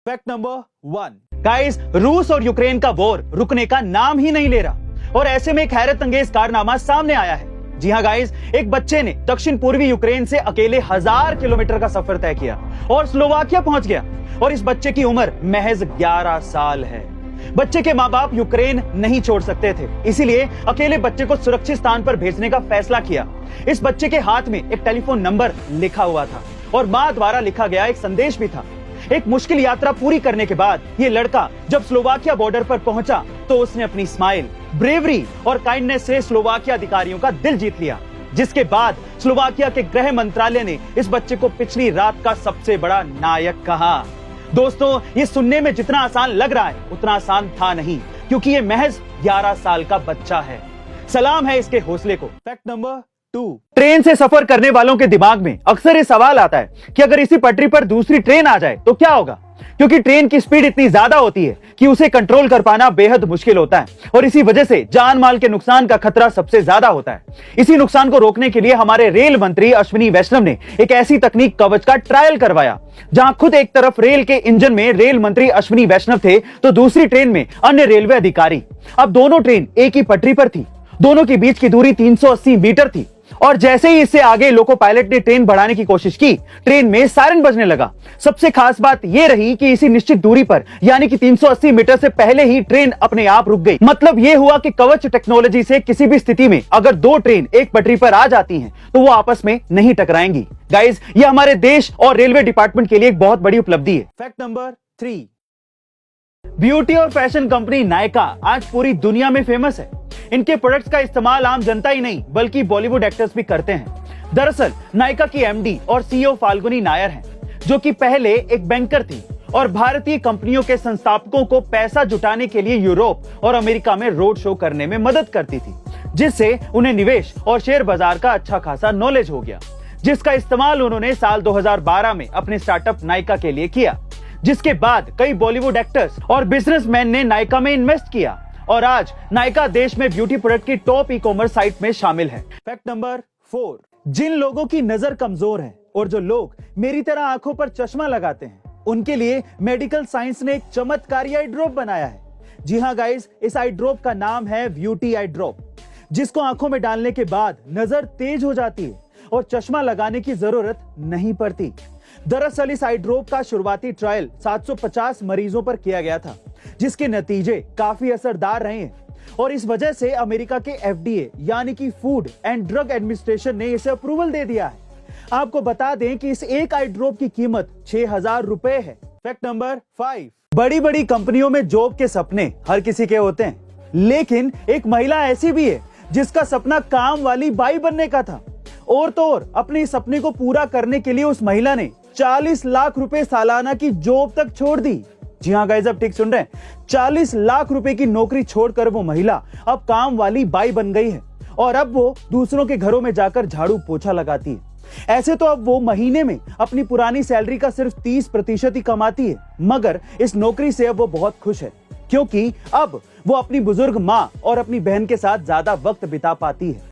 Fact number 1 guys, रूस और Ukraine का वॉर रुकने का नाम ही नहीं ले रहा और ऐसे में एक हैरत अंगेज कारनामा सामने आया है। जी हां गाइस, एक बच्चे ने दक्षिण पूर्वी यूक्रेन से अकेले 1000 किलोमीटर का सफर तय किया और स्लोवाकिया पहुंच गया और इस बच्चे की उम्र महज 11 साल है। बच्चे के माँ बाप यूक्रेन नहीं छोड़ सकते थे, इसीलिए अकेले बच्चे को सुरक्षित स्थान पर भेजने का फैसला किया। इस बच्चे के हाथ में एक टेलीफोन नंबर लिखा हुआ था और माँ द्वारा लिखा गया एक संदेश भी था। एक मुश्किल यात्रा पूरी करने के बाद ये लड़का जब स्लोवाकिया बॉर्डर पर पहुंचा तो उसने अपनी स्माइल, ब्रेवरी और काइंडनेस से स्लोवाकिया अधिकारियों का दिल जीत लिया, जिसके बाद स्लोवाकिया के गृह मंत्रालय ने इस बच्चे को पिछली रात का सबसे बड़ा नायक कहा। दोस्तों, ये सुनने में जितना आसान लग रहा है उतना आसान था नहीं, क्योंकि ये महज 11 साल का बच्चा है। सलाम है इसके हौसले को। फैक्ट नंबर 2, ट्रेन से सफर करने वालों के दिमाग में अक्सर ये सवाल आता है कि अगर इसी पटरी पर दूसरी ट्रेन आ जाए तो क्या होगा, क्योंकि ट्रेन की स्पीड इतनी ज्यादा होती है कि उसे कंट्रोल कर पाना बेहद मुश्किल होता है और इसी वजह से जान माल के नुकसान का खतरा सबसे ज्यादा होता है। इसी नुकसान को रोकने के लिए हमारे रेल मंत्री अश्विनी वैष्णव ने एक ऐसी तकनीक कवच का ट्रायल करवाया, जहां खुद एक तरफ रेल के इंजन में रेल मंत्री अश्विनी वैष्णव थे तो दूसरी ट्रेन में अन्य रेलवे अधिकारी। अब दोनों ट्रेन एक ही पटरी पर थी, दोनों के बीच की दूरी 380 मीटर थी और जैसे ही इससे आगे लोको पायलट ने ट्रेन बढ़ाने की कोशिश की, ट्रेन में सायरन बजने लगा। सबसे खास बात यह रही कि इसी निश्चित दूरी पर यानी कि 380 मीटर से पहले ही ट्रेन अपने आप रुक गई। मतलब यह हुआ कि कवच टेक्नोलॉजी से किसी भी स्थिति में अगर दो ट्रेन एक पटरी पर आ जाती हैं तो वो आपस में नहीं टकराएंगी। गाइस, ये हमारे देश और रेलवे डिपार्टमेंट के लिए एक बहुत बड़ी उपलब्धि है। फैक्ट नंबर 3, ब्यूटी और फैशन कंपनी नायका आज पूरी दुनिया में फेमस है। इनके प्रोडक्ट्स का इस्तेमाल आम जनता ही नहीं बल्कि बॉलीवुड एक्टर्स भी करते हैं। दरअसल नायका की एमडी और सीईओ फाल्गुनी नायर हैं, जो कि पहले एक बैंकर थी और भारतीय कंपनियों के संस्थापकों को पैसा जुटाने के लिए यूरोप और अमेरिका में रोड शो करने में मदद करती थी, जिससे उन्हें निवेश और शेयर बाजार का अच्छा खासा नॉलेज हो गया, जिसका इस्तेमाल उन्होंने साल 2012 में अपने स्टार्टअप नायका के लिए किया, जिसके बाद कई बॉलीवुड एक्टर्स और बिजनेसमैन ने नायका में इन्वेस्ट किया और आज नायका देश में ब्यूटी प्रोडक्ट की टॉप ई कॉमर्स साइट में शामिल है। फैक्ट नंबर 4, जिन लोगों की नजर कमजोर है और जो लोग मेरी तरह आंखों पर चश्मा लगाते हैं, उनके लिए मेडिकल साइंस ने एक चमत्कारी आई ड्रॉप बनाया है। जी हां गाइस, इस आई ड्रॉप का नाम है ब्यूटी आई ड्रॉप, जिसको आंखों में डालने के बाद नजर तेज हो जाती है और चश्मा लगाने की जरूरत नहीं पड़ती। दरअसल इस आई ड्रॉप का शुरुआती ट्रायल 750 मरीजों पर किया गया था, जिसके नतीजे काफी असरदार रहे हैं और इस वजह से अमेरिका के एफडीए यानी कि फूड एंड ड्रग एडमिनिस्ट्रेशन ने इसे अप्रूवल दे दिया है। आपको बता दें कि इस एक आई ड्रॉप की कीमत 6000 रुपए है। फैक्ट नंबर 5, बड़ी बड़ी कंपनियों में जॉब के सपने हर किसी के होते हैं, लेकिन एक महिला ऐसी भी है जिसका सपना काम वाली बाई बनने का था और तो और अपने इस सपने को पूरा करने के लिए उस महिला ने 40 लाख रुपए सालाना की जॉब तक छोड़ दी। जी हाँ गाइस, आप ठीक सुन रहे हैं, 40 लाख रुपए की नौकरी छोड़कर वो महिला अब काम वाली बाई बन गई है और अब वो दूसरों के घरों में जाकर झाड़ू पोछा लगाती है। ऐसे तो अब वो महीने में अपनी पुरानी सैलरी का सिर्फ 30% ही कमाती है, मगर इस नौकरी से अब वो बहुत खुश है, क्योंकि अब वो अपनी बुजुर्ग माँ और अपनी बहन के साथ ज्यादा वक्त बिता पाती है।